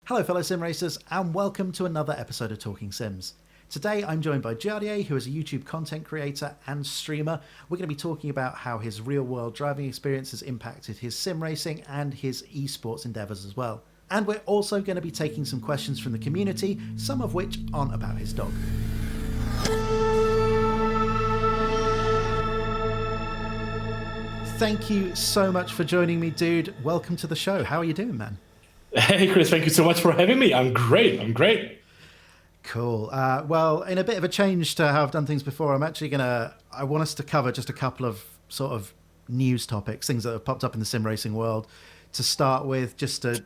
Hello fellow sim racers and welcome to another episode of Talking Sims. Today I'm joined by Jardier, who is a YouTube content creator and streamer. We're going to be talking about how his real world driving experience has impacted his sim racing and his esports endeavours as well. And we're also going to be taking some questions from the community, some of which aren't about his dog. Thank you so much for joining me, dude. Welcome to the show. How are you doing, man? Hey, Chris, thank you so much for having me. I'm great. Cool. Well, in a bit of a change to how I've done things before, I want us to cover just a couple of sort of news topics, things that have popped up in the sim racing world to start with, just to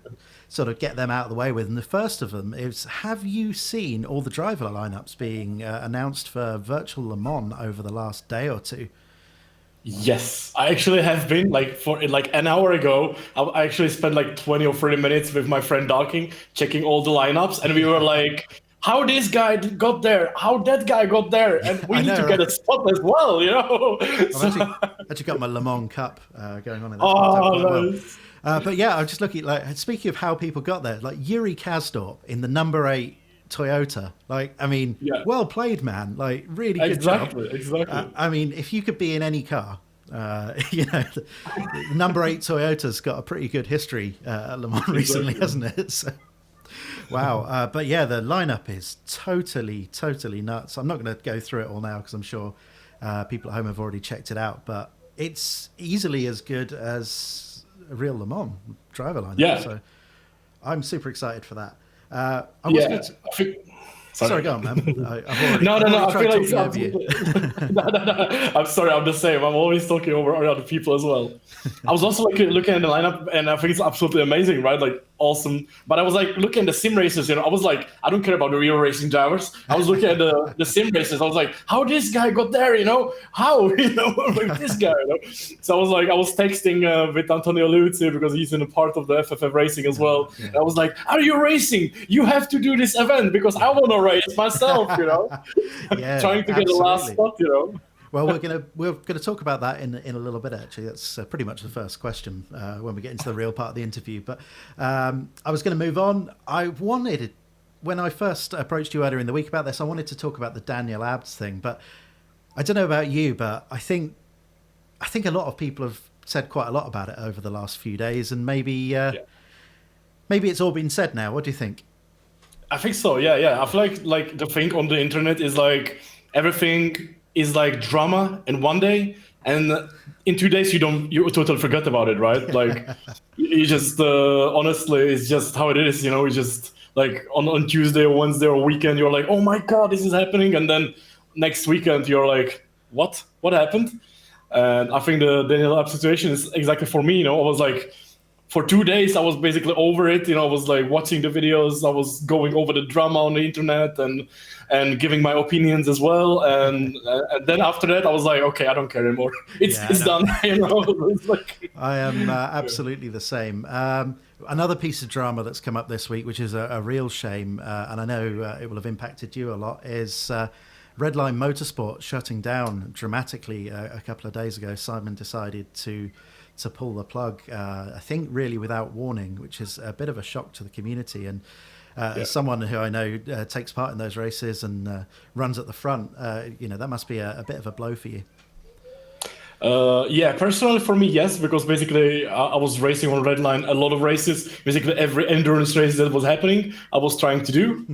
sort of get them out of the way with. And the first of them is, have you seen all the driver lineups being announced for Virtual Le Mans over the last day or two? Yes, I actually have been for an hour ago. I actually spent like 20 or 30 minutes with my friend Docking, checking all the lineups, and we were like, how this guy got there, how that guy got there, and we need to get a spot as well, you know? I've actually got my Le Mans Cup going on in this. But yeah, I'm just looking, like, speaking of how people got there, like Yuri Kasdorp in the number 8 Toyota, well played, man. Like, really good job. Exactly. I mean, if you could be in any car, the number 8 Toyota's got a pretty good history at Le Mans recently, hasn't it? So, wow. But yeah, the lineup is totally nuts. I'm not going to go through it all now because I'm sure people at home have already checked it out, but it's easily as good as a real Le Mans driver lineup. Yeah. So I'm super excited for that. Sorry, go on, man. No. I feel like I'm sorry. I'm the same. I'm always talking over other people as well. I was also looking at the lineup, and I think it's absolutely amazing, right? Like, awesome. But I was like looking at the sim races. I was like, I don't care about the real racing drivers. I was looking at the sim races. I was like, how this guy got there? How like this guy. So I was texting with Antonio Luzzi because he's in a part of the FFF racing as well. Yeah. And I was like, are you racing? You have to do this event because I want to race myself. Yeah, trying to get the last spot. Well, we're gonna talk about that in a little bit. Actually, that's pretty much the first question when we get into the real part of the interview. But I was going to move on. When I first approached you earlier in the week about this, I wanted to talk about the Daniel Abds thing. But I don't know about you, but I think a lot of people have said quite a lot about it over the last few days, and maybe it's all been said now. What do you think? I think so. Yeah. I feel like the thing on the internet is like everything is like drama in one day, and in 2 days you totally forget about it, right? Like you just honestly, it's just how it is. You just like on Tuesday or Wednesday or weekend, you're like, oh my god, this is happening, and then next weekend you're like, what happened? And I think the Daniel App situation is exactly for me. I was like, for 2 days, I was basically over it. I was like watching the videos. I was going over the drama on the internet and giving my opinions as well. And then after that, I was like, okay, I don't care anymore. It's done. It's like, I am absolutely the same. Another piece of drama that's come up this week, which is a real shame, and I know it will have impacted you a lot, is Redline Motorsport shutting down dramatically a couple of days ago. Simon decided to pull the plug, I think really without warning, which is a bit of a shock to the community. And as someone who I know takes part in those races and runs at the front, that must be a bit of a blow for you. Personally for me, yes, because basically I was racing on Redline a lot of races. Basically every endurance race that was happening, I was trying to do.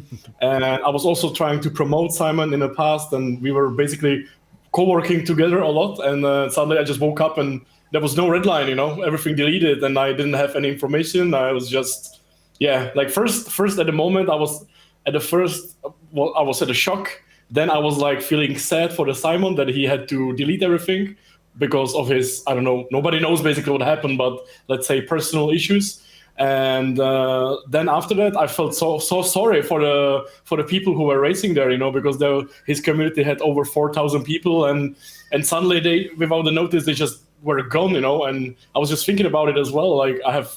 And I was also trying to promote Simon in the past, and we were basically co-working together a lot. And suddenly I just woke up and there was no Redline, everything deleted, and I didn't have any information. I was just, first at the moment, I was at a shock. Then I was like feeling sad for the Simon that he had to delete everything because of his, I don't know, nobody knows basically what happened, but let's say personal issues. And then after that, I felt so sorry for the people who were racing there, because his community had over 4,000 people, and suddenly they, without the notice, they just were gone, and I was just thinking about it as well. Like, I have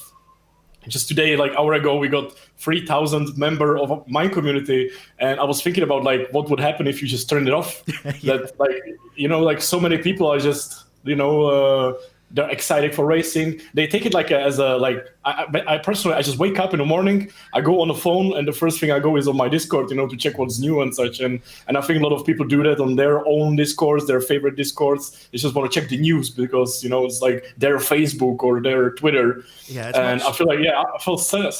just today, like hour ago, we got 3,000 member of my community, and I was thinking about like what would happen if you just turned it off. That like so many people are just they're excited for racing. They take it like I personally, I just wake up in the morning, I go on the phone, and the first thing I go is on my Discord, to check what's new and such. And I think a lot of people do that on their own Discords, their favorite Discords. They just want to check the news because, it's like their Facebook or their Twitter. Yeah, and I feel like, I feel sad,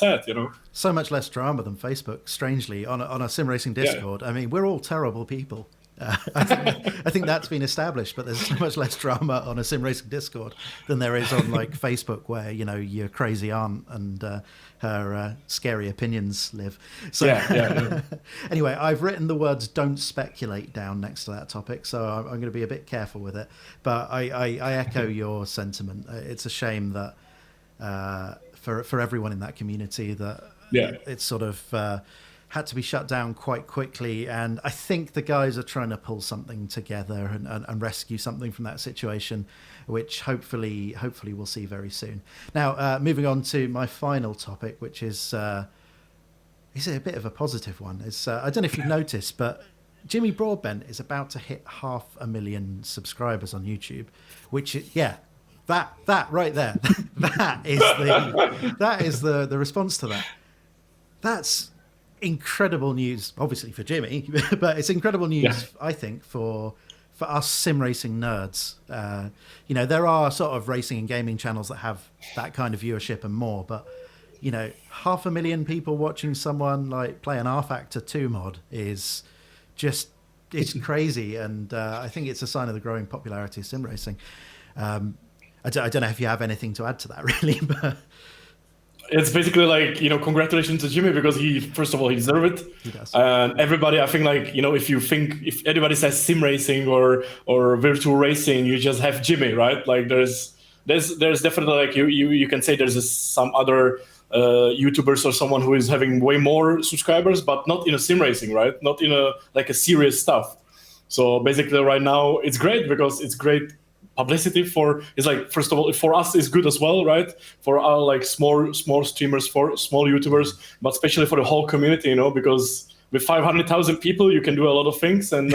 So much less drama than Facebook, strangely, on a sim racing Discord. Yeah. I mean, we're all terrible people. I think that's been established, but there's so much less drama on a sim racing Discord than there is on like Facebook, where your crazy aunt and her scary opinions live. So anyway, I've written the words "don't speculate" down next to that topic, so I'm going to be a bit careful with it. But I echo your sentiment. It's a shame that for everyone in that community that it's sort of had to be shut down quite quickly, and I think the guys are trying to pull something together and rescue something from that situation, which hopefully we'll see very soon. Now, moving on to my final topic, which is a bit of a positive one. It's I don't know if you've noticed, but Jimmy Broadbent is about to hit 500,000 subscribers on YouTube, which that right there, that is the response to that. That's incredible news, obviously for Jimmy, but it's incredible news, I think, for us sim racing nerds. There are sort of racing and gaming channels that have that kind of viewership and more, but 500,000 people watching someone like play an R-Factor 2 mod is just, it's crazy, and I think it's a sign of the growing popularity of sim racing. I don't know if you have anything to add to that, really, but it's basically like, congratulations to Jimmy, because first of all, he deserved it. He does. And everybody, I think, like, if anybody says sim racing or virtual racing, you just have Jimmy, right? Like there's definitely, like, you can say there's some other YouTubers or someone who is having way more subscribers, but not in a sim racing, right? Not in a serious stuff. So basically right now it's great, because it's great publicity it's like, first of all, for us it's good as well, right? For our like small streamers, for small YouTubers, but especially for the whole community, because with 500,000 people you can do a lot of things, and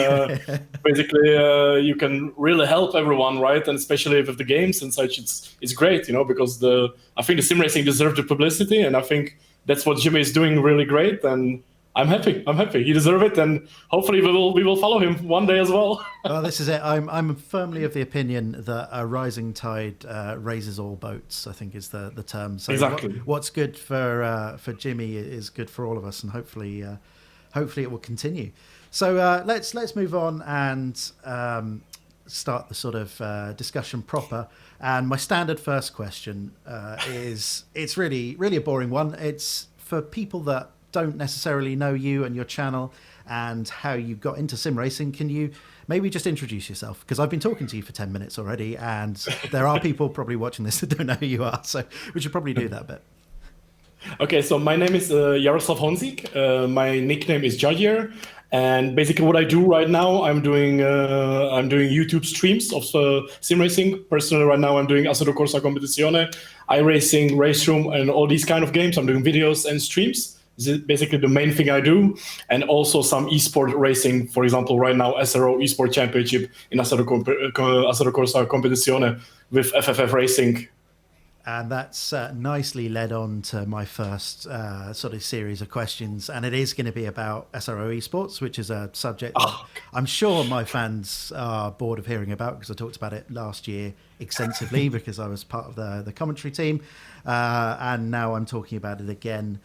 basically you can really help everyone, right? And especially with the games and such, it's great, because I think the sim racing deserves the publicity, and I think that's what Jimmy is doing really great, and I'm happy. He deserves it, and hopefully we will follow him one day as well. Well, this is it. I'm firmly of the opinion that a rising tide raises all boats, I think is the term. So exactly. What's good for Jimmy is good for all of us, and hopefully it will continue. So let's move on and start the sort of discussion proper. And my standard first question is, it's really a boring one. It's for people that don't necessarily know you and your channel and how you got into sim racing. Can you maybe just introduce yourself? Because I've been talking to you for 10 minutes already, and there are people probably watching this that don't know who you are, so we should probably do that bit. Okay, so my name is Jaroslav Honzik. My nickname is Jardier, and basically what I do right now, I'm doing YouTube streams of sim racing. Personally, right now I'm doing Assetto Corsa Competizione, iRacing, Race Room, and all these kind of games. I'm doing videos and streams. This is basically the main thing I do, and also some eSport racing. For example, right now SRO eSport Championship in Assetto Corsa Competizione with FFF Racing. And that's nicely led on to my first sort of series of questions, and it is going to be about SRO eSports, which is a subject that I'm sure my fans are bored of hearing about, because I talked about it last year extensively because I was part of the commentary team, and now I'm talking about it again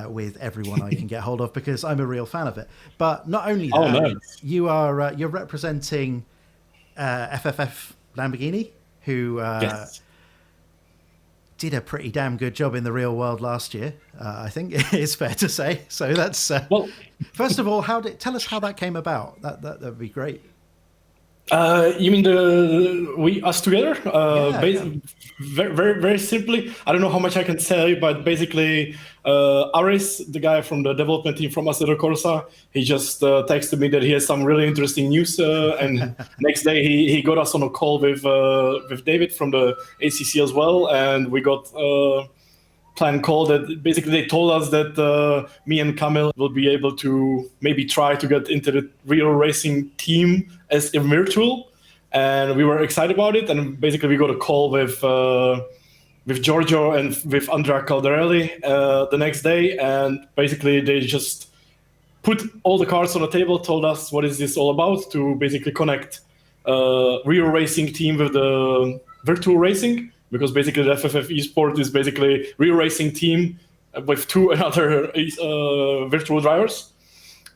with everyone I can get hold of, because I'm a real fan of it. But not only that, you're representing FFF Lamborghini, who did a pretty damn good job in the real world last year, I think it's fair to say. So that's well. First of all, tell us how that came about. That'd be great. You mean us together? Very, very, very simply. I don't know how much I can say, but basically, Aris, the guy from the development team from Assetto Corsa, he just texted me that he has some really interesting news, and next day he got us on a call with David from the ACC as well, and we got plan call that basically they told us that me and Kamil will be able to maybe try to get into the real racing team as a virtual. and we were excited about it. And basically, we got a call with Giorgio and with Andrea Caldarelli the next day, and basically they just put all the cards on the table, told us what is this all about, to basically connect real racing team with the virtual racing, because basically the FFF eSport is basically real racing team with two other virtual drivers.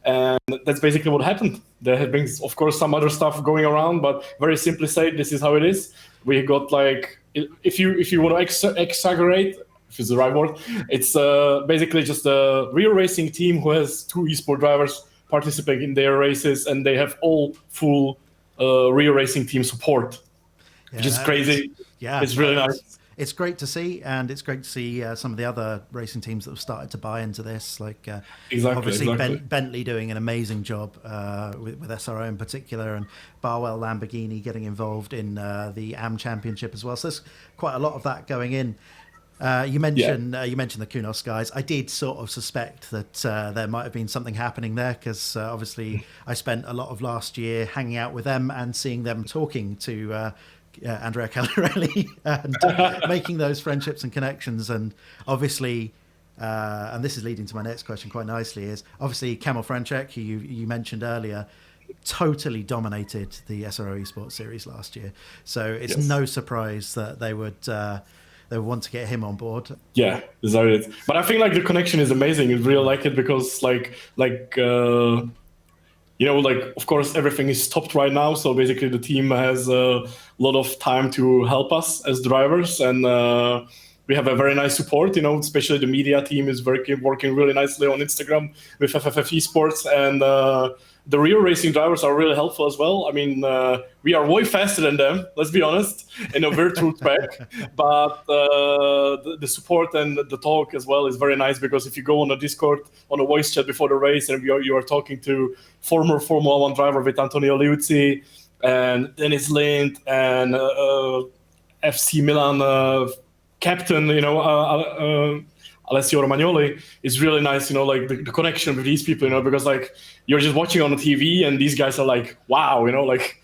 And that's basically what happened. There had been, of course, some other stuff going around, but very simply said, this is how it is. We got like, if you want to exaggerate, if it's the right word, it's basically just a real racing team who has two eSport drivers participating in their races, and they have all full real racing team support, which is crazy. It's really nice. It's great to see, and it's great to see some of the other racing teams that have started to buy into this. Like obviously Bentley doing an amazing job with SRO in particular, and Barwell Lamborghini getting involved in the AM Championship as well. So there's quite a lot of that going in. You mentioned the Kunos guys. I did sort of suspect that there might have been something happening there, because obviously I spent a lot of last year hanging out with them and seeing them talking to Andrea Caldarelli and making those friendships and connections. And obviously, and this is leading to my next question quite nicely, is obviously Kamil Franček, who you mentioned earlier, totally dominated the SRO eSports series last year. So it's no surprise that they would want to get him on board. Yeah, exactly. But I think like the connection is amazing. I really like it because of course, everything is stopped right now. So basically the team has a lot of time to help us as drivers. And we have a very nice support, especially the media team is working really nicely on Instagram with FFF eSports. And the real racing drivers are really helpful as well. I mean, we are way faster than them, let's be honest, in a virtual track. But the support and the talk as well is very nice, because if you go on a Discord, on a voice chat before the race, and you are talking to former Formula 1 driver with Antonio Liuzzi and Dennis Lind and FC Milan captain, Alessio Romagnoli, is really nice, like the connection with these people, because like you're just watching on the TV and these guys are like, wow, like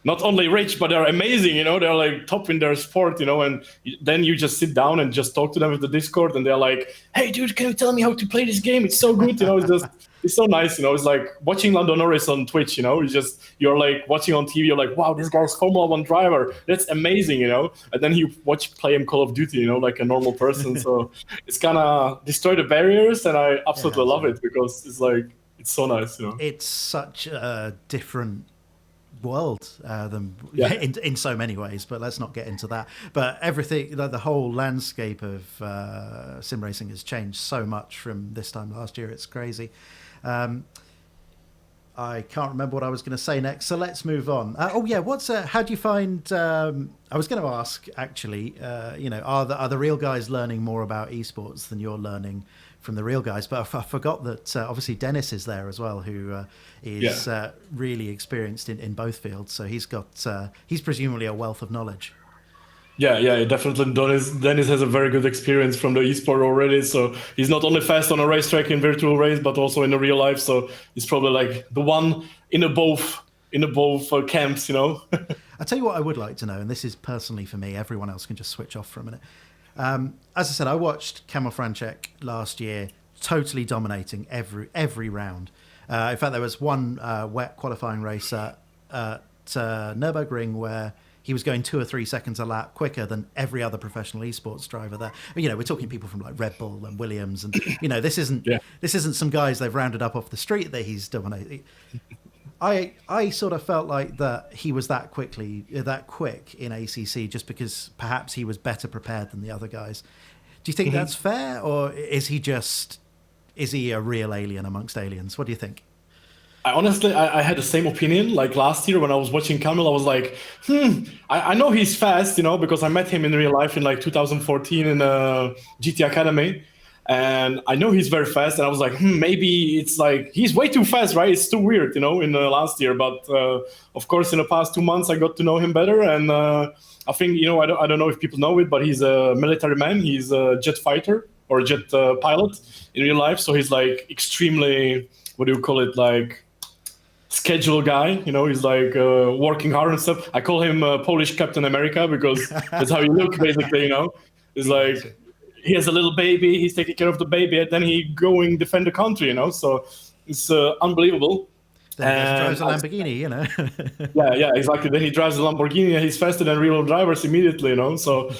not only rich, but they're amazing, they're like top in their sport, and then you just sit down and just talk to them with the Discord, and they're like, hey dude, can you tell me how to play this game? It's so good, it's so nice, it's like watching Lando Norris on Twitch, you're like watching on TV, you're like, wow, this guy's Formula 1 driver, that's amazing, and then you play him Call of Duty, like a normal person. So it's kind of destroy the barriers, and I absolutely love it, because it's like, it's so nice, It's such a different world in so many ways, but let's not get into that. But everything, the whole landscape of sim racing has changed so much from this time last year. It's crazy. I can't remember what I was going to say next, so let's move on. How do you find? I was going to ask actually. Are the real guys learning more about esports than you're learning from the real guys? But I forgot that obviously Dennis is there as well, who is really experienced in both fields. So he's presumably a wealth of knowledge. Yeah, definitely. Dennis has a very good experience from the eSport already. So he's not only fast on a racetrack in virtual race, but also in the real life. So he's probably like the one in the both camps, I'll tell you what I would like to know, and this is personally for me, everyone else can just switch off for a minute. As I said, I watched Kamil Franček last year, totally dominating every round. In fact, there was one wet qualifying race at Nürburgring where he was going 2 or 3 seconds a lap quicker than every other professional esports driver there. We're talking people from like Red Bull and Williams, and this isn't some guys they've rounded up off the street that he's dominating. I sort of felt like that he was that quick in ACC just because perhaps he was better prepared than the other guys. Do you think that's fair, or is he a real alien amongst aliens? What do you think? I had the same opinion. Like last year when I was watching Kamil, I was like, I know he's fast, because I met him in real life in like 2014 in GT Academy. And I know he's very fast, and I was like, maybe it's like he's way too fast, right? It's too weird, in the last year. But of course, in the past 2 months, I got to know him better, and I think I don't know if people know it, but he's a military man. He's a jet fighter or a jet pilot in real life, so he's like extremely, what do you call it, like schedule guy. He's like working hard and stuff. I call him Polish Captain America because that's how he looks basically. He's like he has a little baby. He's taking care of the baby, and then he going defend the country. So it's unbelievable. Then he drives a Lamborghini, Yeah, exactly. Then he drives a Lamborghini and he's faster than real drivers immediately, So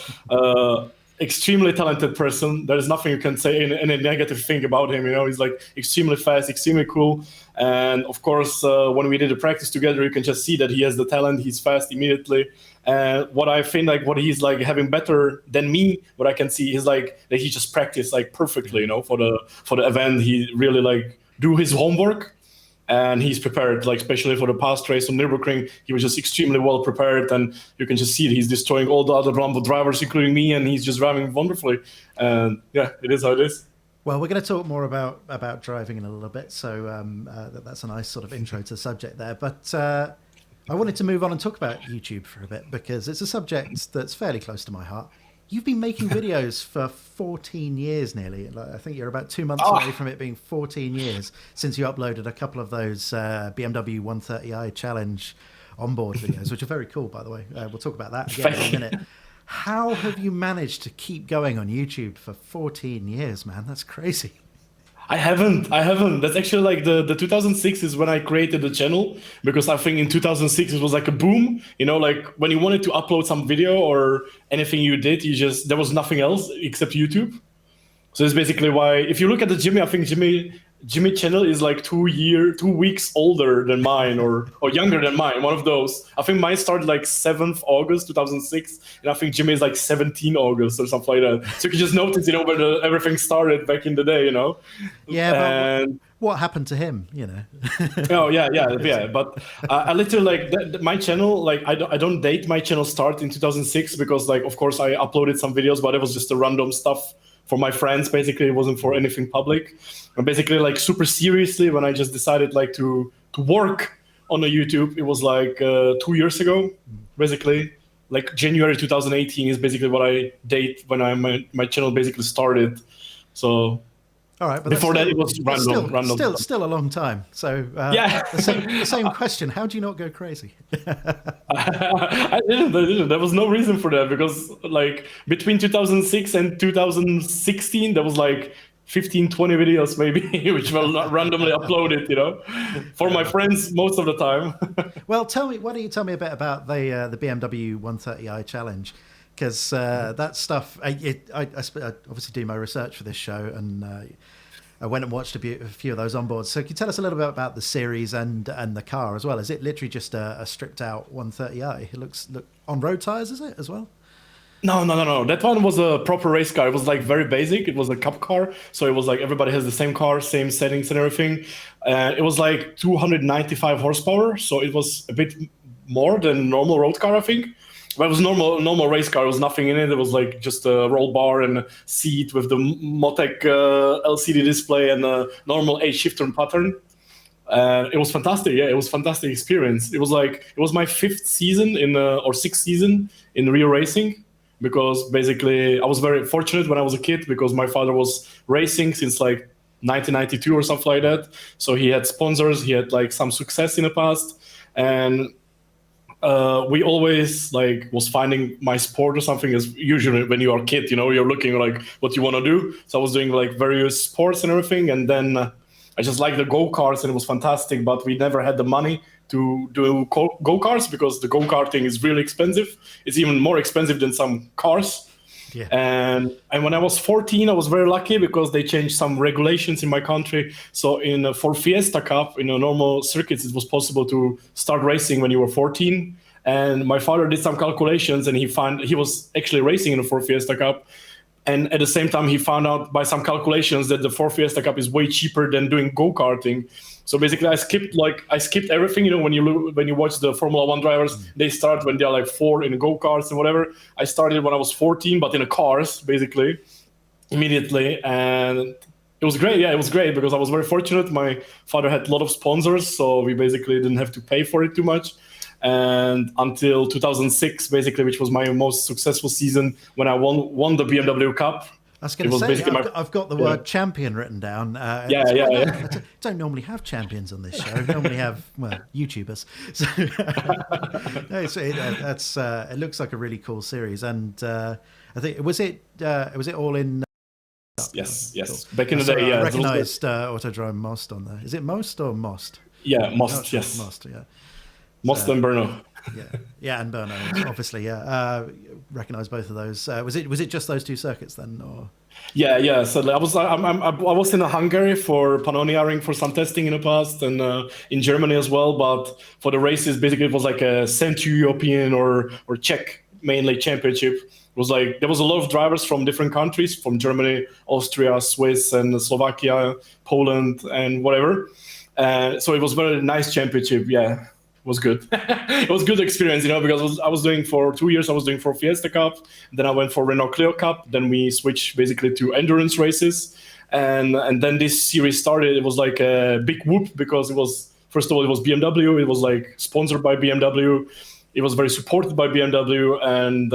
extremely talented person. There's nothing you can say any negative thing about him, He's like extremely fast, extremely cool. And of course, when we did a practice together, you can just see that he has the talent. He's fast immediately. And what I think like what he's like having better than me, what I can see is like that he just practiced like perfectly, for the event. He really like do his homework. And he's prepared, like especially for the past race on Nürburgring, he was just extremely well prepared, and you can just see it. He's destroying all the other Lambo drivers, including me, and he's just driving wonderfully. And yeah, it is how it is. Well, we're going to talk more about driving in a little bit, so that's a nice sort of intro to the subject there. But I wanted to move on and talk about YouTube for a bit because it's a subject that's fairly close to my heart. You've been making videos for 14 years nearly. I think you're about 2 months away from it being 14 years since you uploaded a couple of those BMW 130i challenge onboard videos, which are very cool, by the way. We'll talk about that again in a minute. How have you managed to keep going on YouTube for 14 years, man? That's crazy. I haven't. That's actually like the 2006 is when I created the channel, because I think in 2006 it was like a boom, like when you wanted to upload some video or anything you did, there was nothing else except YouTube. So it's basically why, if you look at the Jimmy, I think Jimmy channel is like 2 weeks older than mine or younger than mine, one of those. I think mine started like 7th August 2006, and I think Jimmy is like 17 August or something like that. So you can just notice, where everything started back in the day, Yeah, but what happened to him, Oh yeah. But I literally like my channel. Like I don't date my channel start in 2006 because like of course I uploaded some videos, but it was just a random stuff for my friends. Basically, it wasn't for anything public. And basically, like super seriously, when I just decided like to work on a YouTube, it was like 2 years ago. Basically, like January 2018 is basically what I date when my channel basically started. So. All right, but before that it was random. Still a long time. So yeah, the same question. How do you not go crazy? I didn't. There was no reason for that because like between 2006 and 2016, there was like 15, 20 videos maybe, which were not randomly uploaded, for my friends most of the time. Well, why don't you tell me a bit about the BMW 130i challenge? Because that stuff, I obviously do my research for this show, and I went and watched a few of those onboards. So can you tell us a little bit about the series and the car as well? Is it literally just a stripped out 130i? It looks on road tires, is it as well? No. That one was a proper race car. It was like very basic. It was a cup car, so it was like everybody has the same car, same settings and everything. It was like 295 horsepower, so it was a bit more than normal road car, I think. But it was normal race car. There was nothing in it. It was like just a roll bar and a seat with the Motec LCD display and a normal 8-shifter pattern. It was fantastic. Yeah, it was a fantastic experience. It was my 5th season or 6th season in real racing, because basically I was very fortunate when I was a kid because my father was racing since like 1992 or something like that. So he had sponsors. He had like some success in the past, and we always like was finding my sport or something. As usually when you are a kid, you're looking like what you want to do. So I was doing like various sports and everything, and then I just liked the go-karts, and it was fantastic. But we never had the money to do go-karts because the go-karting is really expensive. It's even more expensive than some cars. Yeah. And when I was 14, I was very lucky because they changed some regulations in my country. So for Fiesta Cup, in a normal circuits, it was possible to start racing when you were 14. And my father did some calculations, and he was actually racing in the Ford Fiesta Cup. And at the same time, he found out by some calculations that the Ford Fiesta Cup is way cheaper than doing go-karting. So basically, I skipped everything. When you watch the Formula One drivers, they start when they're like 4 in go-karts and whatever. I started when I was 14, but in a cars, basically, immediately. And it was great. Yeah, it was great because I was very fortunate. My father had a lot of sponsors, so we basically didn't have to pay for it too much. And until 2006, basically, which was my most successful season when I won the BMW Cup. I was going to say, I've got the word champion written down. I don't normally have champions on this show. I normally have, well, YouTubers. So, it looks like a really cool series. And I think, was it all in... Yes. Cool. Back in the day, I recognised Autodrome Most on there. Is it Most or Most? Yeah, Most, yes. Most, yeah. Most and Brno. And Brno, obviously, recognise both of those. Was it just those two circuits then, or? Yeah. So I was in Hungary for Pannonia Ring for some testing in the past, and in Germany as well. But for the races, basically, it was like a Central European or Czech mainly championship. It was like there was a lot of drivers from different countries, from Germany, Austria, Swiss, and Slovakia, Poland, and whatever. So it was very nice championship. Yeah. Was good. It was good experience, because I was doing for 2 years. I was doing for Fiesta Cup, then I went for Renault Clio Cup. Then we switched basically to endurance races, and then this series started. It was like a big whoop because it was, first of all, it was BMW. It was like sponsored by BMW. It was very supported by BMW, and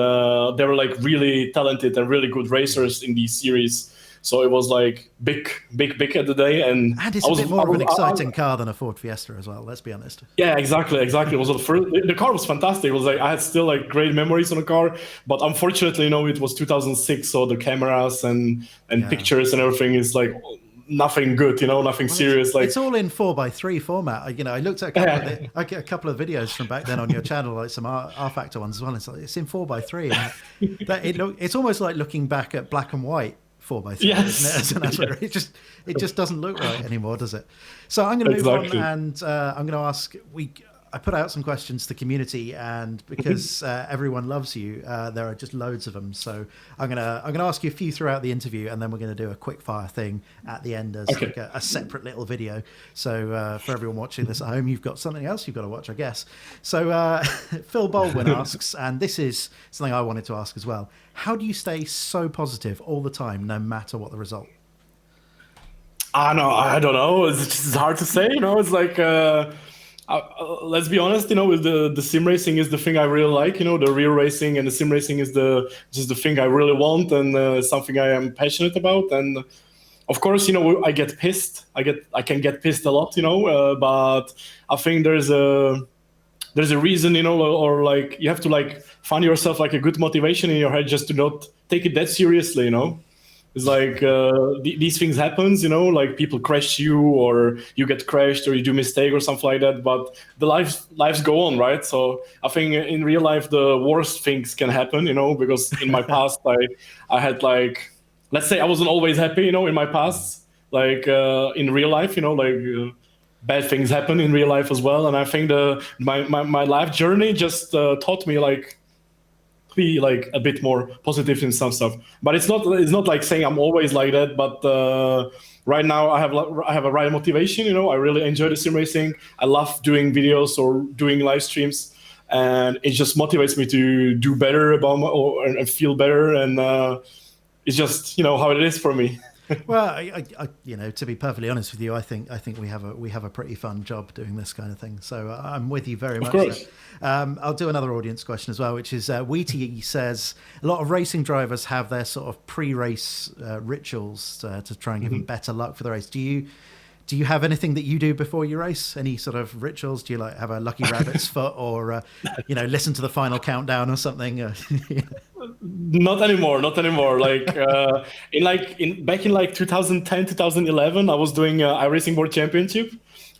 they were like really talented and really good racers in these series. So it was like big at the day, and it's a bit more of an exciting car than a Ford Fiesta as well. Let's be honest. Yeah, exactly. It was the car was fantastic. It was like I had still like great memories on the car, but unfortunately, it was 2006, so the cameras and pictures and everything is like nothing good, nothing serious. It's all in 4x3 format. I looked at a couple of videos from back then on your channel, like some R Factor ones as well. It's in 4x3. And it's almost like looking back at black and white 4x3. Yes. It just doesn't look right anymore, does it? So I'm going to move on, and I'm going to ask. I put out some questions to the community, and because everyone loves you, there are just loads of them. So I'm gonna ask you a few throughout the interview, and then we're going to do a quick fire thing at the end as like a separate little video. So for everyone watching this at home, you've got something else you've got to watch, I guess. So Phil Baldwin asks, and this is something I wanted to ask as well: how do you stay so positive all the time, no matter what the result? I don't know. It's just hard to say. It's like. Let's be honest, with the sim racing is the thing I really like. The real racing and the sim racing is just the thing I really want, and something I am passionate about. And of course, I get pissed. I can get pissed a lot, but I think there's a reason, or like you have to like find yourself like a good motivation in your head just to not take it that seriously, It's like these things happens, like people crash you, or you get crashed, or you do mistake or something like that. But the lives go on, right? So I think in real life the worst things can happen, because in my past I had like, let's say I wasn't always happy, in my past, like in real life, bad things happen in real life as well. And I think my life journey just taught me like. Be like a bit more positive in some stuff, but it's not like saying I'm always like that. But right now I have a right motivation. I really enjoy the sim racing. I love doing videos or doing live streams, and it just motivates me to do better and feel better. And it's just how it is for me. Well, I to be perfectly honest with you, I think we have a pretty fun job doing this kind of thing. So I'm with you very much. Of course. I'll do another audience question as well, which is Wheaty says a lot of racing drivers have their sort of pre-race rituals to try and give them better luck for the race. Do you have anything that you do before you race? Any sort of rituals? Do you like have a lucky rabbit's foot, or listen to the final countdown or something? Not anymore. Like back in 2010, 2011, I was doing iRacing World Championship,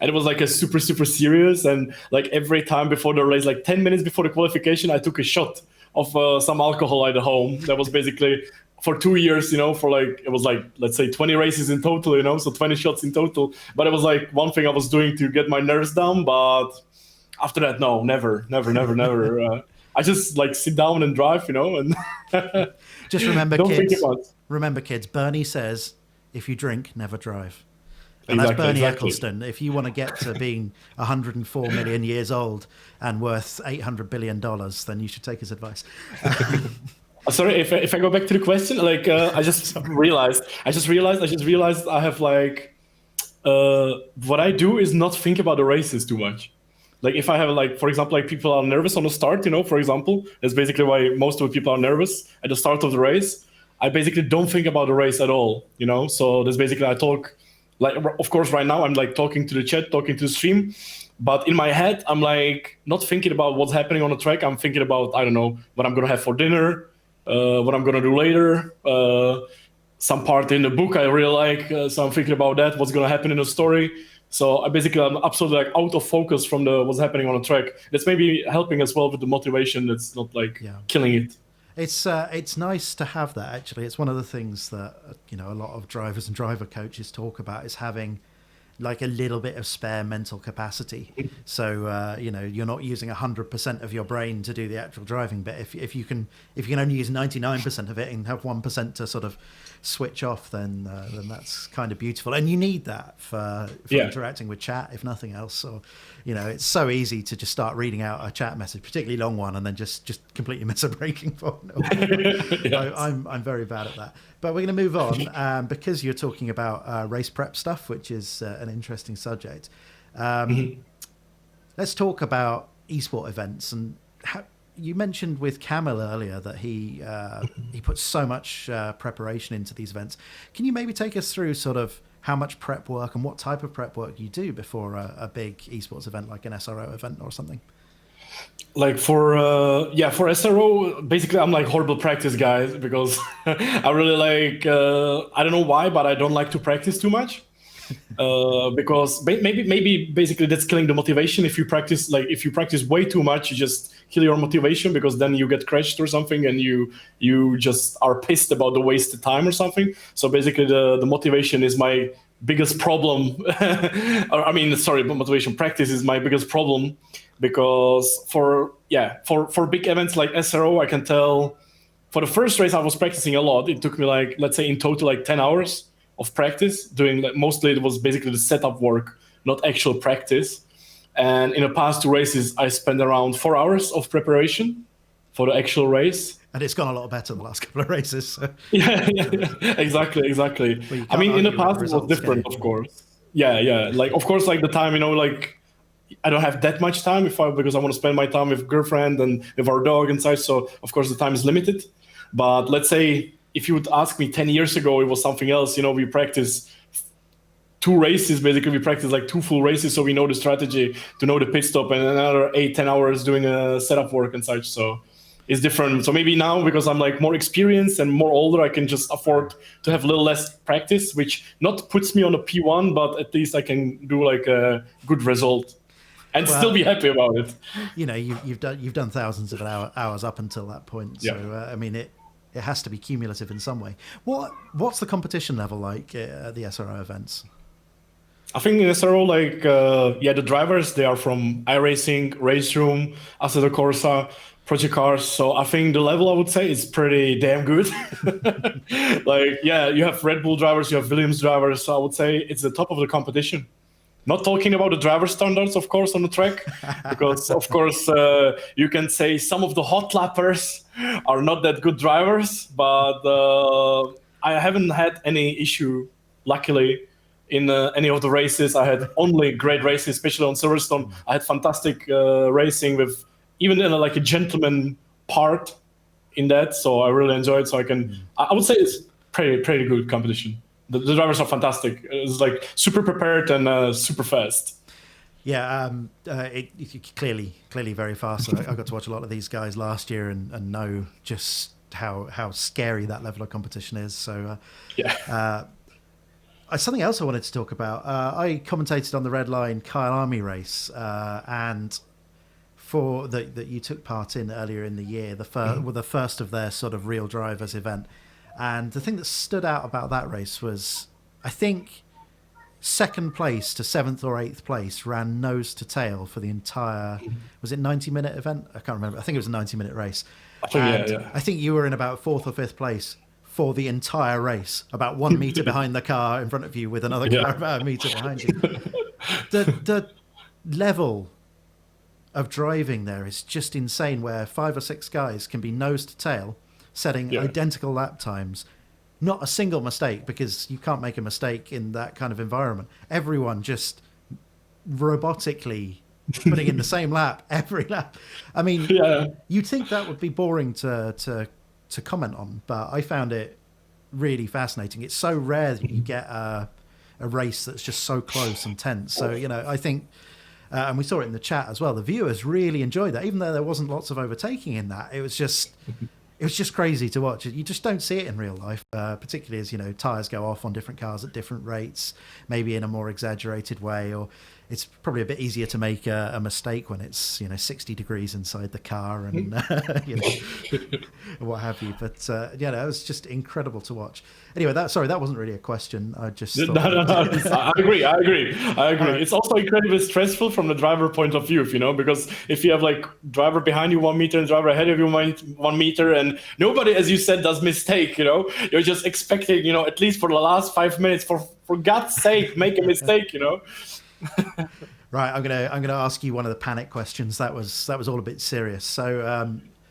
and it was like a super serious. And like every time before the race, like 10 minutes before the qualification, I took a shot of some alcohol at home. That was basically for 2 years, for like, it was like, let's say 20 races in total, so 20 shots in total. But it was like one thing I was doing to get my nerves down. But after that, no, never. I just like sit down and drive, and just remember, don't kids. Think about it. Remember, kids. Bernie says, "If you drink, never drive." And that's Bernie Eccleston. If you want to get to being 104 million years old and worth $800 billion, then you should take his advice. Sorry, if I go back to the question, like I just realized I have like what I do is not think about the races too much. Like if I have like, for example, like people are nervous on the start, for example, that's basically why most of the people are nervous at the start of the race. I basically don't think about the race at all, you know? So that's basically, I talk, like, of course, right now I'm like talking to the chat, talking to the stream, but in my head, I'm like not thinking about what's happening on the track. I'm thinking about, I don't know, what I'm going to have for dinner, what I'm going to do later, some part in the book I really like. So I'm thinking about that, what's going to happen in the story. So I'm absolutely like out of focus from what's happening on the track. That's maybe helping as well with the motivation. That's not like killing it. It's nice to have that, actually. It's one of the things that, you know, a lot of drivers and driver coaches talk about, is having like a little bit of spare mental capacity. So, you know, you're not using 100% of your brain to do the actual driving bit. If you can only use 99% of it and have 1% to sort of switch off, then that's kind of beautiful. And you need that for interacting with chat, if nothing else. Or, you know, it's so easy to just start reading out a chat message, particularly long one, and then just completely miss a braking point. Yes. I'm very bad at that. But we're going to move on because you're talking about race prep stuff, which is an interesting subject. Let's talk about eSport events. And you mentioned with Camel earlier that he puts so much preparation into these events. Can you maybe take us through sort of how much prep work and what type of prep work you do before a big eSports event like an SRO event or something? Like for SRO, basically I'm like horrible practice guy because I really like I don't know why, but I don't like to practice too much because maybe basically that's killing the motivation. If you practice way too much, you just kill your motivation, because then you get crashed or something and you just are pissed about the wasted time or something. So basically the motivation is my biggest problem. Motivation practice is my biggest problem. Because for big events like SRO, I can tell for the first race I was practicing a lot. It took me like, let's say in total, like 10 hours of practice doing, like, mostly it was basically the setup work, not actual practice. And in the past 2 races, I spent around 4 hours of preparation for the actual race. And it's gone a lot better the last couple of races. So. Yeah, exactly. Well, I mean, in the past it was different, of course. Yeah. Like, of course, like the time, you know, like, I don't have that much time because I want to spend my time with girlfriend and with our dog and such. So of course the time is limited. But let's say if you would ask me 10 years ago, it was something else. You know, we practice 2 races. Basically, we practice like 2 full races, so we know the strategy to know the pit stop, and another 8-10 hours doing a setup work and such. So it's different. So maybe now, because I'm like more experienced and more older, I can just afford to have a little less practice, which not puts me on a P1, but at least I can do like a good result. And still be happy about it. You know, you've done thousands of hours up until that point. So I mean, it has to be cumulative in some way. What's the competition level like at the SRO events? I think in SRO, like the drivers, they are from iRacing, Race Room, Assetto Corsa, Project Cars. So I think the level, I would say, is pretty damn good. Like, you have Red Bull drivers, you have Williams drivers. So I would say it's the top of the competition. Not talking about the driver standards, of course, on the track, because, of course, you can say some of the hot lappers are not that good drivers, but I haven't had any issue, luckily, in any of the races. I had only great races, especially on Silverstone. I had fantastic racing with even like a gentleman part in that, so I really enjoyed. So I would say it's pretty good competition. The drivers are fantastic. It's like super prepared and super fast. Yeah, it's clearly very fast. I got to watch a lot of these guys last year and know just how scary that level of competition is. So something else I wanted to talk about. I commentated on the Redline Kyle Army race, and for that you took part in earlier in the year, the first of their sort of real drivers event. And the thing that stood out about that race was, I think, 2nd place to 7th or 8th place ran nose to tail for the entire, was it 90-minute event? I can't remember. I think it was a 90-minute race. I think you were in about 4th or 5th place for the entire race, about 1 meter behind the car in front of you with another car about a meter behind you. The level of driving there is just insane, where 5 or 6 guys can be nose to tail, setting identical lap times, not a single mistake, because you can't make a mistake in that kind of environment. Everyone just robotically putting in the same lap every lap. I mean, you'd think that would be boring to comment on, but I found it really fascinating. It's so rare that you get a race that's just so close and tense. So, I think, and we saw it in the chat as well, the viewers really enjoyed that, even though there wasn't lots of overtaking in that. It was just crazy to watch. You just don't see it in real life, particularly as, tires go off on different cars at different rates, maybe in a more exaggerated way, or it's probably a bit easier to make a mistake when it's 60 degrees inside the car and what have you. But it was just incredible to watch. Anyway, that wasn't really a question. I just no. I agree. It's also incredibly stressful from the driver point of view, because if you have like driver behind you 1 meter and driver ahead of you 1 meter, and nobody, as you said, does mistake, you're just expecting, at least for the last 5 minutes, for God's sake, make a mistake, Right, I'm gonna ask you one of the panic questions. That was all a bit serious. So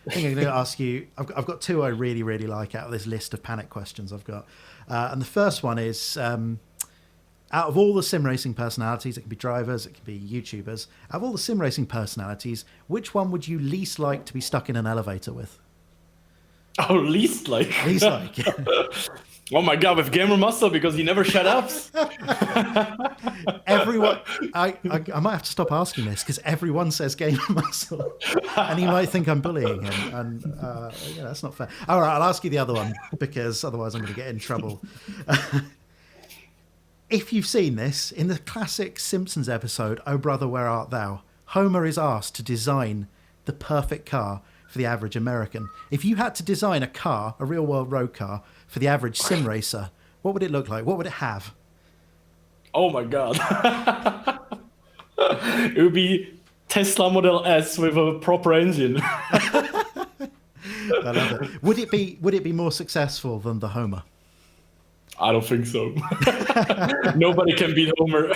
I think I'm going to ask you. I've got two I really, really like out of this list of panic questions I've got, and the first one is out of all the sim racing personalities, it can be drivers, it can be YouTubers. Out of all the sim racing personalities, which one would you least like to be stuck in an elevator with? Oh, least like. Least like. Yeah. Oh my God, with Gamer Muscle, because he never shut up. Everyone, I might have to stop asking this because everyone says Gamer Muscle, and he might think I'm bullying him, and that's not fair. All right, I'll ask you the other one because otherwise I'm going to get in trouble. If you've seen this, in the classic Simpsons episode, "Oh Brother, Where Art Thou?", Homer is asked to design the perfect car for the average American. If you had to design a car, a real-world road car, for the average sim racer, what would it look like? What would it have? Oh my God. It would be Tesla Model S with a proper engine. I love it. Would it be more successful than the Homer? I don't think so. Nobody can beat Homer.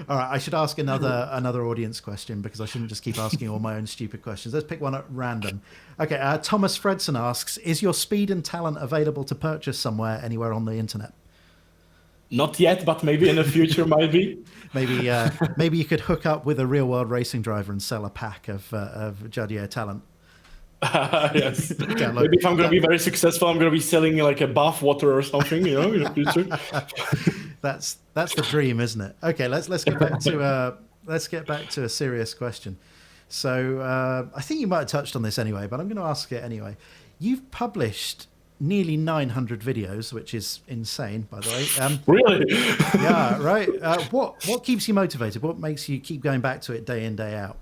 All right, I should ask another audience question because I shouldn't just keep asking all my own stupid questions. Let's pick one at random. Okay, Thomas Fredson asks, is your speed and talent available to purchase somewhere, anywhere on the internet? Not yet, but maybe in the future might be. Maybe you could hook up with a real-world racing driver and sell a pack of Jardier talent. Yes. Maybe if I'm going to be very successful, I'm going to be selling like a bath water or something, in the future. That's the dream, isn't it? Okay, let's get back to a serious question. So I think you might have touched on this anyway, but I'm going to ask it anyway. You've published nearly 900 videos, which is insane, by the way. Really? Yeah, right. What keeps you motivated? What makes you keep going back to it day in, day out?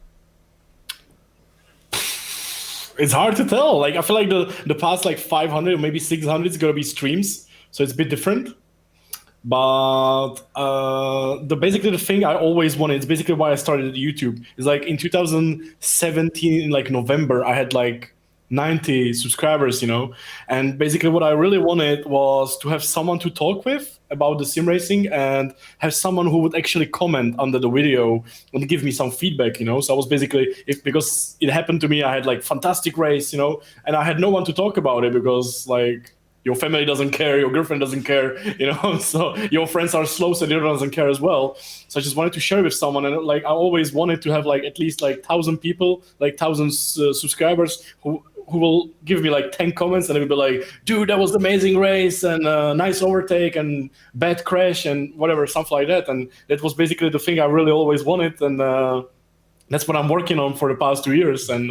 It's hard to tell. Like, I feel like the past like 500 or maybe 600 is gonna be streams, so it's a bit different. But basically the thing I always wanted, it's basically why I started YouTube, is like in 2017 in like November I had like 90 subscribers, and basically what I really wanted was to have someone to talk with about the sim racing and have someone who would actually comment under the video and give me some feedback, So I was basically, because it happened to me, I had like fantastic race, and I had no one to talk about it because like your family doesn't care, your girlfriend doesn't care, so your friends are slow, so they doesn't care as well. So I just wanted to share with someone, and like I always wanted to have like at least like 1,000 people, like 1,000 subscribers who will give me like 10 comments and they will be like, dude, that was an amazing race and nice overtake and bad crash and whatever, something like that. And that was basically the thing I really always wanted. And that's what I'm working on for the past 2 years. And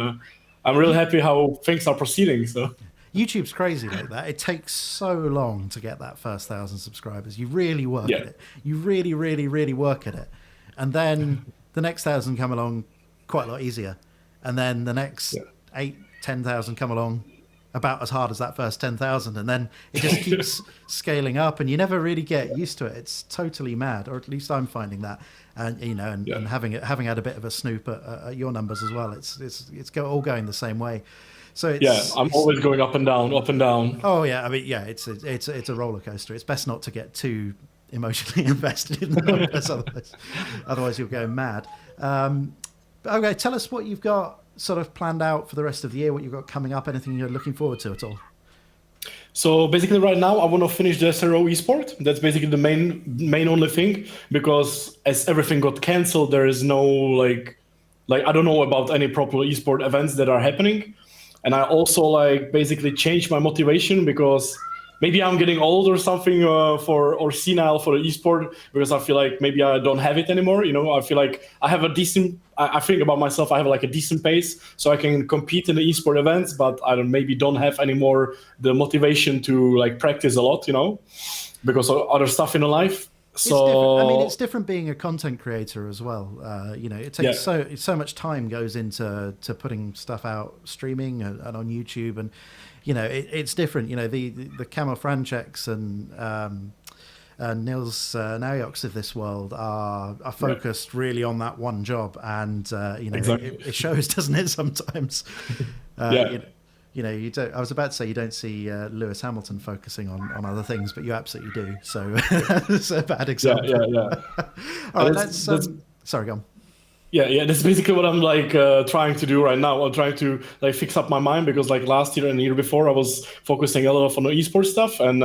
I'm really happy how things are proceeding. So YouTube's crazy like that. It takes so long to get that first 1,000 subscribers. You really work at it. You really, really, really work at it. And then the next 1,000 come along quite a lot easier. And then the next 10,000 come along about as hard as that first 10,000, and then it just keeps scaling up, and you never really get used to it. It's totally mad, or at least I'm finding that. And and having had a bit of a snoop at your numbers as well, it's all going the same way. So I'm always going up and down, up and down. Oh yeah, I mean it's a roller coaster. It's best not to get too emotionally invested in the numbers, otherwise you'll go mad. Okay, tell us what you've got sort of planned out for the rest of the year, what you've got coming up, anything you're looking forward to at all? So basically right now I want to finish the SRO eSport. That's basically the main only thing, because as everything got canceled, there is no like I don't know about any proper eSport events that are happening. And I also like basically changed my motivation, because maybe I'm getting old or something or senile for the esport, because I feel like maybe I don't have it anymore. I feel like I have a decent. I think about myself. I have like a decent pace, so I can compete in the esport events. But I maybe don't have anymore the motivation to like practice a lot. Because of other stuff in the life. So it's different. I mean, it's different being a content creator as well. It takes so much time goes into putting stuff out, streaming and on YouTube, and it's different. The Camel Francheks and Nils Naujoks of this world are focused really on that one job, and exactly. it shows, doesn't it? Sometimes. You don't. I was about to say you don't see Lewis Hamilton focusing on other things, but you absolutely do. So it's a bad example. Yeah. All right, that's sorry, go on. Yeah. That's basically what I'm like trying to do right now. I'm trying to like fix up my mind, because like last year and the year before, I was focusing a lot on the esports stuff, and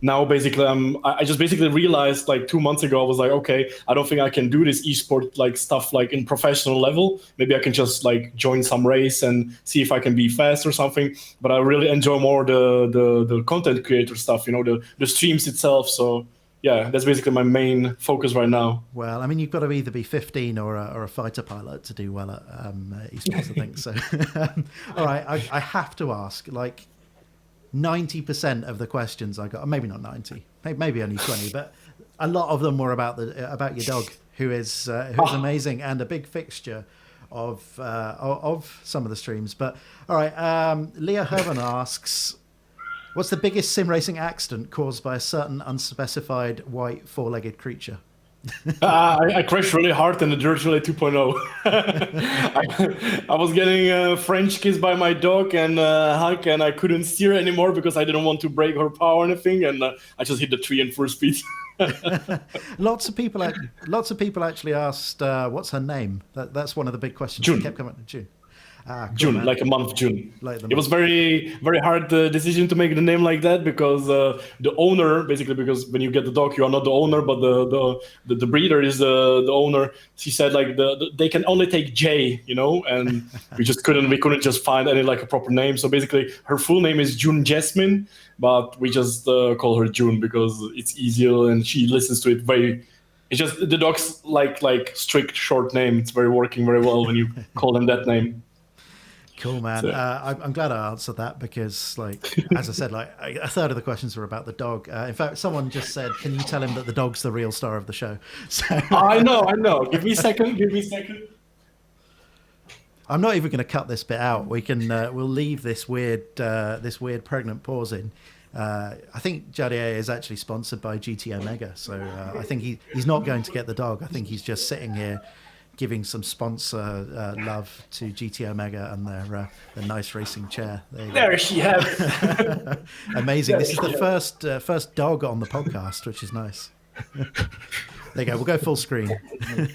now basically I just basically realized like 2 months ago, I was like, okay, I don't think I can do this esport like stuff like in professional level. Maybe I can just like join some race and see if I can be fast or something. But I really enjoy more the content creator stuff, the streams itself. So yeah, that's basically my main focus right now. Well, I mean, you've got to either be 15 or a fighter pilot to do well at esports, I think. So, all right, I have to ask, like 90% of the questions I got, maybe not 90, maybe only 20, but a lot of them were about your dog, who is amazing and a big fixture of some of the streams. But all right, Leah Herman asks, what's the biggest sim racing accident caused by a certain unspecified white four-legged creature? I crashed really hard in the Dirt Rally 2.0. I was getting French kissed by my dog and Hulk, and I couldn't steer anymore because I didn't want to break her power or anything, and I just hit the tree in full speed. Lots of people actually asked, what's her name? That's one of the big questions that kept coming. June. Cool, June, man. like a month, June. It was very, very hard decision to make the name like that, because the owner, basically, because when you get the dog, you are not the owner, but the breeder is the owner. She said like they can only take J, and we couldn't just find any like a proper name. So basically, her full name is June Jasmine, but we just call her June because it's easier and she listens to it very. It's just the dog's like strict short name. It's working very well when you call them that name. Cool, man. So, I'm glad I answered that, because, like, as I said, like a third of the questions were about the dog. In fact, someone just said, "Can you tell him that the dog's the real star of the show?" So I know. Give me a second. I'm not even going to cut this bit out. We'll leave this weird pregnant pause in. I think Jardier is actually sponsored by GT Omega, so I think he's not going to get the dog. I think he's just sitting here giving some sponsor love to GT Omega and their nice racing chair. There she has. Amazing. This is the first dog on the podcast, which is nice. There you go. We'll go full screen. He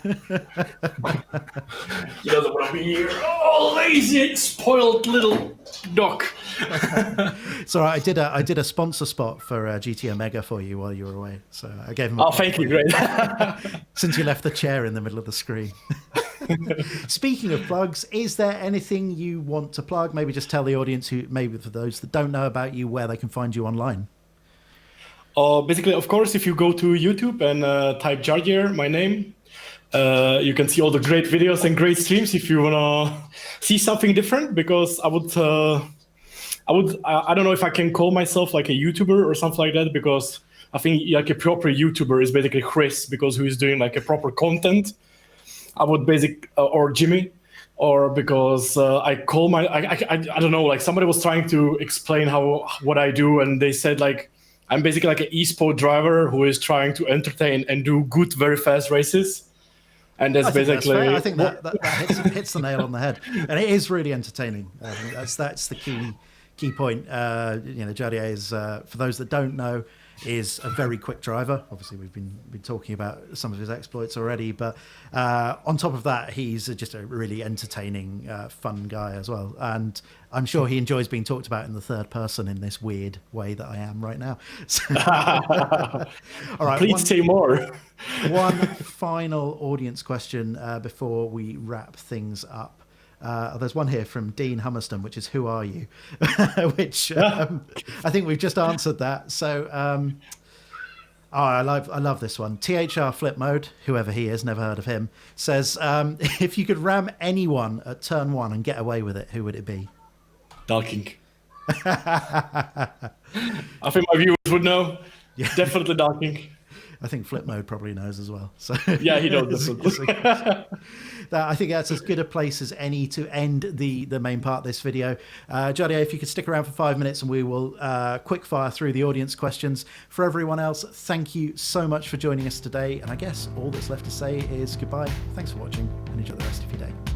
doesn't want to be here. Oh, lazy, spoiled little dog. So I did a sponsor spot for GT Omega for you while you were away. So I gave him. Oh, thank you. Great. Since you left the chair in the middle of the screen. Speaking of plugs, is there anything you want to plug? Maybe just tell the audience, who maybe for those that don't know about you, where they can find you online. Basically, of course, if you go to YouTube and type Jardier, my name, you can see all the great videos and great streams if you want to see something different, because I don't know if I can call myself like a YouTuber or something like that, because I think like a proper YouTuber is basically Chris, because who is doing like a proper content. I would or Jimmy, or because I call I don't know, like somebody was trying to explain what I do, and they said like, I'm basically like an eSport driver who is trying to entertain and do good, very fast races. And that's basically. I think that hits the nail on the head, and it is really entertaining. I think that's the key point. Jardier is, for those that don't know, is a very quick driver. Obviously, we've been talking about some of his exploits already, but on top of that, he's just a really entertaining, fun guy as well. And I'm sure he enjoys being talked about in the third person in this weird way that I am right now. So, all right, please say more. One final audience question before we wrap things up. There's one here from Dean Hummerston, which is "Who are you?" which I think we've just answered that. So. I love this one. THR Flip Mode, whoever he is, never heard of him, says, if you could ram anyone at turn 1 and get away with it, who would it be? Darking. I think my viewers would know. Yeah. Definitely Darking. I think Flip Mode probably knows as well. So yeah, he knows. I think that's as good a place as any to end the main part of this video. Jardier, if you could stick around for 5 minutes and we will quick fire through the audience questions. For everyone else, thank you so much for joining us today. And I guess all that's left to say is goodbye. Thanks for watching and enjoy the rest of your day.